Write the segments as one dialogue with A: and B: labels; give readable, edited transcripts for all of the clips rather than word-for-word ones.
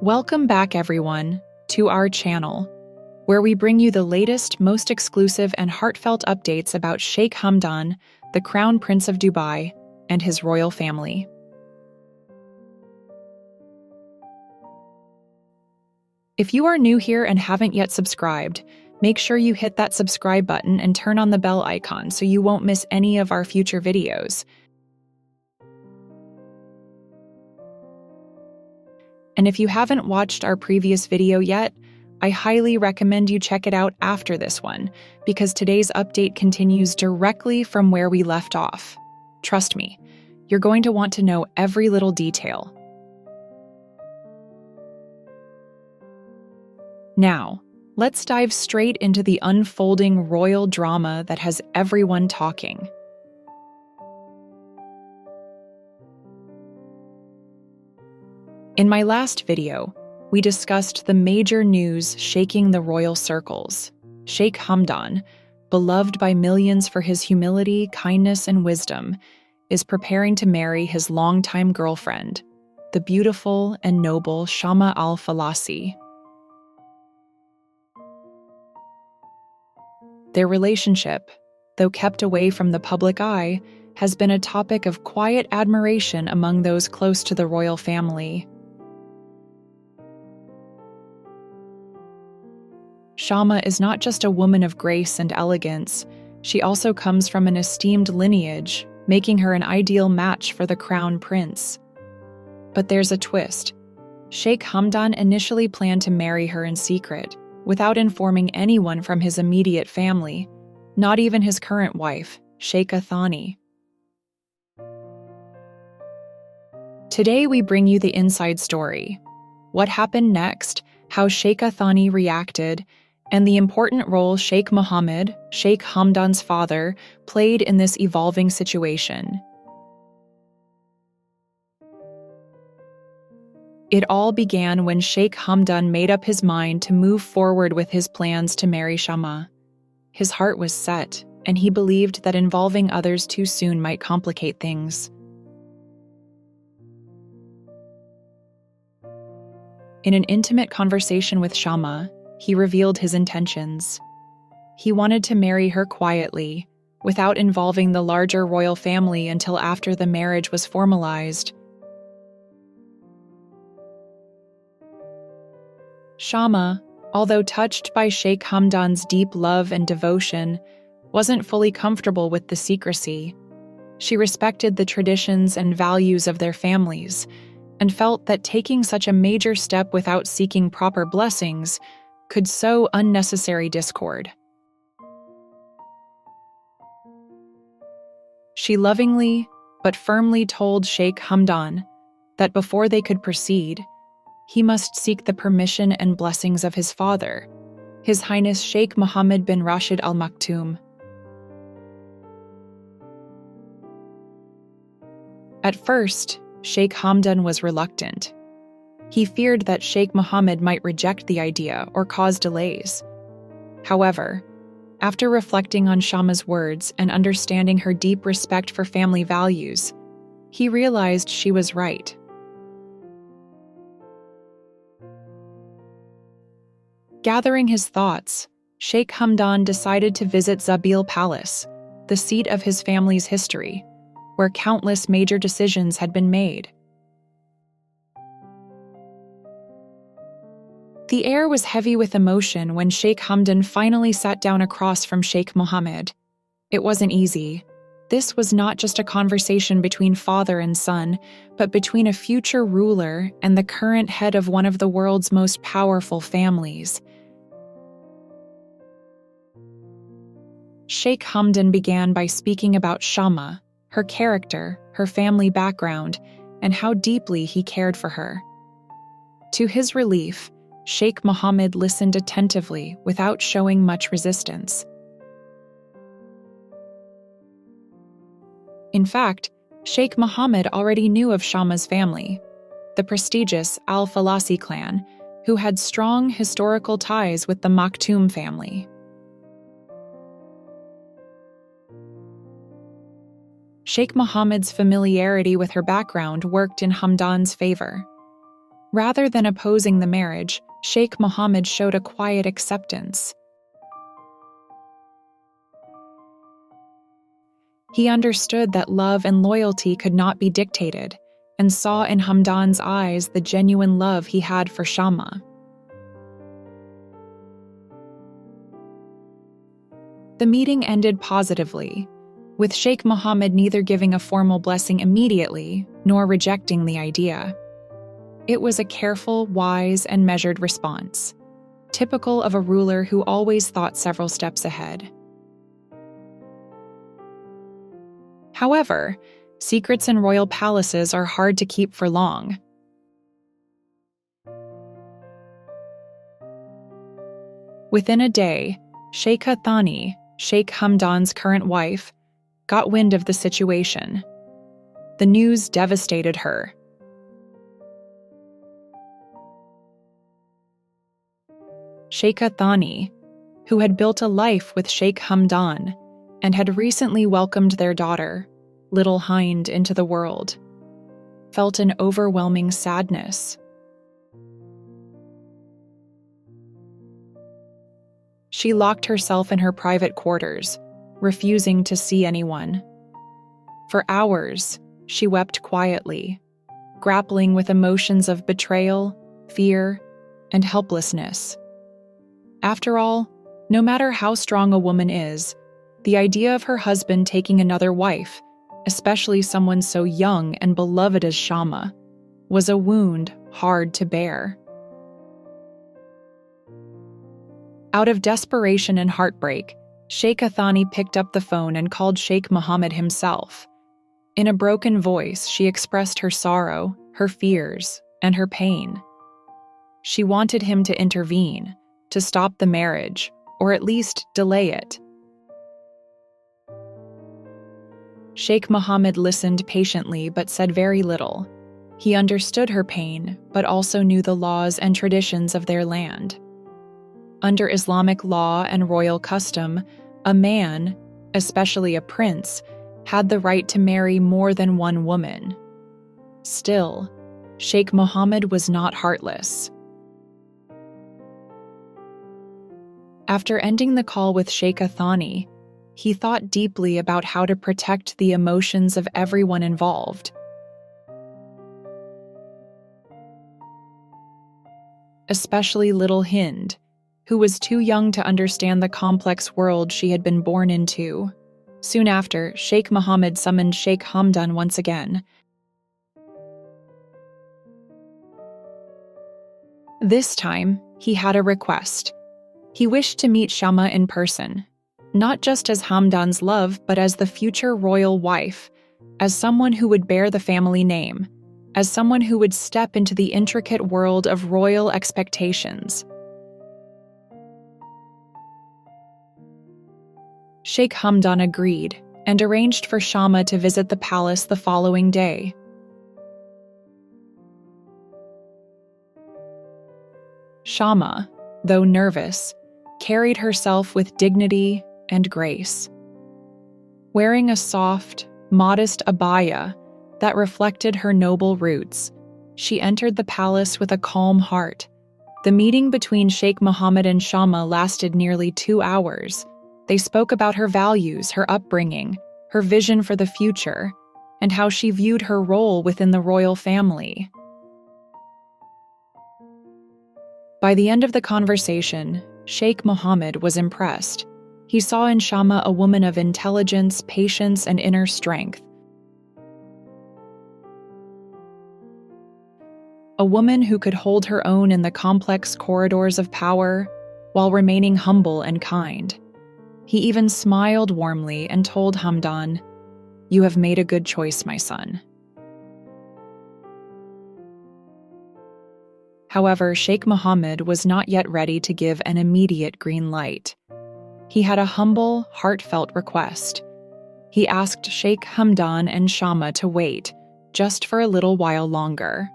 A: Welcome back, everyone, to our channel, where we bring you the latest, most exclusive and heartfelt updates about Sheikh Hamdan, the Crown Prince of Dubai, and his royal family. If you are new here and haven't yet subscribed, make sure you hit that subscribe button and turn on the bell icon so you won't miss any of our future videos. And if you haven't watched our previous video yet, I highly recommend you check it out after this one, because today's update continues directly from where we left off. Trust me, you're going to want to know every little detail. Now, let's dive straight into the unfolding royal drama that has everyone talking. In my last video, we discussed the major news shaking the royal circles. Sheikh Hamdan, beloved by millions for his humility, kindness, and wisdom, is preparing to marry his longtime girlfriend, the beautiful and noble Shama al-Falasi. Their relationship, though kept away from the public eye, has been a topic of quiet admiration among those close to the royal family. Shama is not just a woman of grace and elegance, she also comes from an esteemed lineage, making her an ideal match for the crown prince. But there's a twist. Sheikh Hamdan initially planned to marry her in secret, without informing anyone from his immediate family, not even his current wife, Sheikha Thani. Today we bring you the inside story, what happened next, how Sheikha Thani reacted, and the important role Sheikh Mohammed, Sheikh Hamdan's father, played in this evolving situation. It all began when Sheikh Hamdan made up his mind to move forward with his plans to marry Shama. His heart was set, and he believed that involving others too soon might complicate things. In an intimate conversation with Shama, he revealed his intentions. He wanted to marry her quietly, without involving the larger royal family until after the marriage was formalized. Shama, although touched by Sheikh Hamdan's deep love and devotion, wasn't fully comfortable with the secrecy. She respected the traditions and values of their families, and felt that taking such a major step without seeking proper blessings could sow unnecessary discord. She lovingly but firmly told Sheikh Hamdan that before they could proceed, he must seek the permission and blessings of his father, His Highness Sheikh Mohammed bin Rashid Al Maktoum. At first, Sheikh Hamdan was reluctant. He feared that Sheikh Mohammed might reject the idea or cause delays. However, after reflecting on Shama's words and understanding her deep respect for family values, he realized she was right. Gathering his thoughts, Sheikh Hamdan decided to visit Zabil Palace, the seat of his family's history, where countless major decisions had been made. The air was heavy with emotion when Sheikh Hamdan finally sat down across from Sheikh Mohammed. It wasn't easy. This was not just a conversation between father and son, but between a future ruler and the current head of one of the world's most powerful families. Sheikh Hamdan began by speaking about Shama, her character, her family background, and how deeply he cared for her. To his relief, Sheikh Mohammed listened attentively without showing much resistance. In fact, Sheikh Mohammed already knew of Shama's family, the prestigious Al-Falasi clan, who had strong historical ties with the Maktoum family. Sheikh Mohammed's familiarity with her background worked in Hamdan's favor. Rather than opposing the marriage, Sheikh Mohammed showed a quiet acceptance. He understood that love and loyalty could not be dictated, and saw in Hamdan's eyes the genuine love he had for Shama. The meeting ended positively, with Sheikh Mohammed neither giving a formal blessing immediately nor rejecting the idea. It was a careful, wise, and measured response, typical of a ruler who always thought several steps ahead. However, secrets in royal palaces are hard to keep for long. Within a day, Sheikha Thani, Sheikh Hamdan's current wife, got wind of the situation. The news devastated her. Sheikha Thani, who had built a life with Sheikh Hamdan and had recently welcomed their daughter, Little Hind, into the world, felt an overwhelming sadness. She locked herself in her private quarters, refusing to see anyone. For hours, she wept quietly, grappling with emotions of betrayal, fear, and helplessness. After all, no matter how strong a woman is, the idea of her husband taking another wife, especially someone so young and beloved as Shama, was a wound hard to bear. Out of desperation and heartbreak, Sheikha Thani picked up the phone and called Sheikh Mohammed himself. In a broken voice, she expressed her sorrow, her fears, and her pain. She wanted him to intervene, to stop the marriage, or at least delay it. Sheikh Mohammed listened patiently but said very little. He understood her pain, but also knew the laws and traditions of their land. Under Islamic law and royal custom, a man, especially a prince, had the right to marry more than one woman. Still, Sheikh Mohammed was not heartless. After ending the call with Sheikha Thani, he thought deeply about how to protect the emotions of everyone involved. Especially little Hind, who was too young to understand the complex world she had been born into. Soon after, Sheikh Mohammed summoned Sheikh Hamdan once again. This time, he had a request. He wished to meet Shama in person, not just as Hamdan's love, but as the future royal wife, as someone who would bear the family name, as someone who would step into the intricate world of royal expectations. Sheikh Hamdan agreed and arranged for Shama to visit the palace the following day. Shama, though nervous, carried herself with dignity and grace. Wearing a soft, modest abaya that reflected her noble roots, she entered the palace with a calm heart. The meeting between Sheikh Mohammed and Shama lasted nearly 2 hours. They spoke about her values, her upbringing, her vision for the future, and how she viewed her role within the royal family. By the end of the conversation, Sheikh Mohammed was impressed. He saw in Shama a woman of intelligence, patience, and inner strength. A woman who could hold her own in the complex corridors of power while remaining humble and kind. He even smiled warmly and told Hamdan, "You have made a good choice, my son." However, Sheikh Mohammed was not yet ready to give an immediate green light. He had a humble, heartfelt request. He asked Sheikh Hamdan and Shama to wait, just for a little while longer.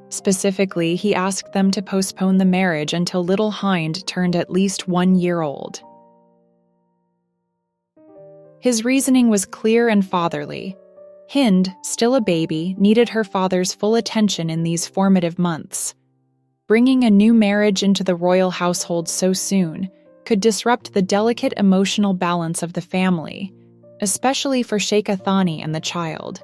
A: Specifically, he asked them to postpone the marriage until little Hind turned at least 1 year old. His reasoning was clear and fatherly. Hind, still a baby, needed her father's full attention in these formative months. Bringing a new marriage into the royal household so soon could disrupt the delicate emotional balance of the family, especially for Sheikha Thani and the child.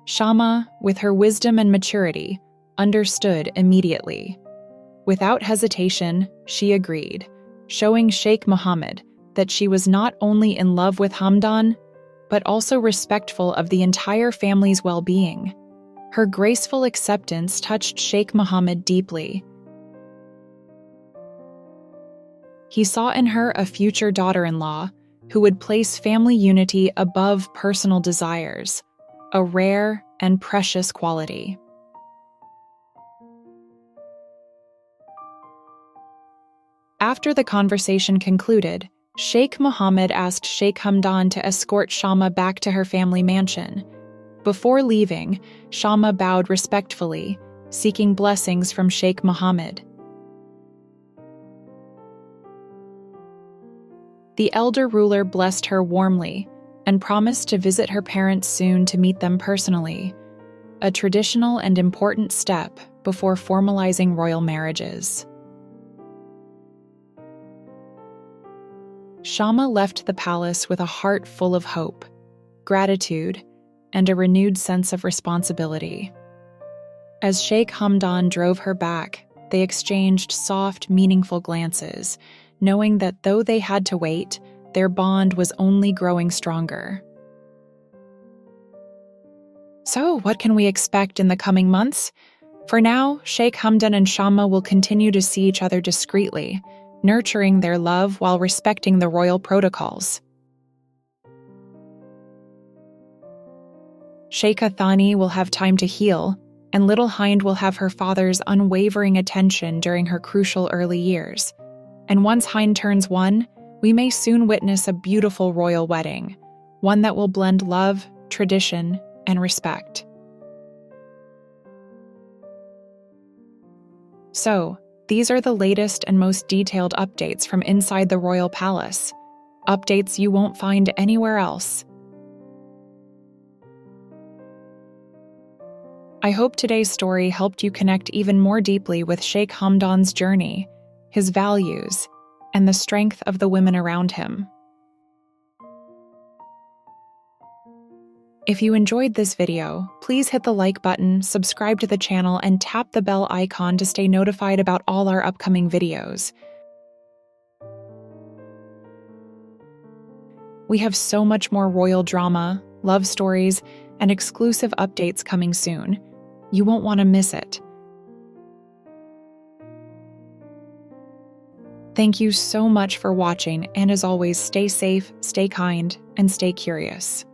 A: Shama, with her wisdom and maturity, understood immediately. Without hesitation, she agreed, showing Sheikh Mohammed that she was not only in love with Hamdan, but also respectful of the entire family's well-being. Her graceful acceptance touched Sheikh Mohammed deeply. He saw in her a future daughter-in-law who would place family unity above personal desires, a rare and precious quality. After the conversation concluded, Sheikh Mohammed asked Sheikh Hamdan to escort Shama back to her family mansion. Before leaving, Shama bowed respectfully, seeking blessings from Sheikh Mohammed. The elder ruler blessed her warmly and promised to visit her parents soon to meet them personally, a traditional and important step before formalizing royal marriages. Shama left the palace with a heart full of hope, gratitude, and a renewed sense of responsibility. As Sheikh Hamdan drove her back, they exchanged soft, meaningful glances, knowing that though they had to wait, their bond was only growing stronger. So, what can we expect in the coming months? For now, Sheikh Hamdan and Shama will continue to see each other discreetly, nurturing their love while respecting the royal protocols. Sheikha Thani will have time to heal, and little Hind will have her father's unwavering attention during her crucial early years. And once Hind turns 1, we may soon witness a beautiful royal wedding, one that will blend love, tradition, and respect. So, these are the latest and most detailed updates from inside the royal palace, updates you won't find anywhere else. I hope today's story helped you connect even more deeply with Sheikh Hamdan's journey, his values, and the strength of the women around him. If you enjoyed this video, please hit the like button, subscribe to the channel, and tap the bell icon to stay notified about all our upcoming videos. We have so much more royal drama, love stories, and exclusive updates coming soon. You won't want to miss it. Thank you so much for watching, and as always, stay safe, stay kind, and stay curious.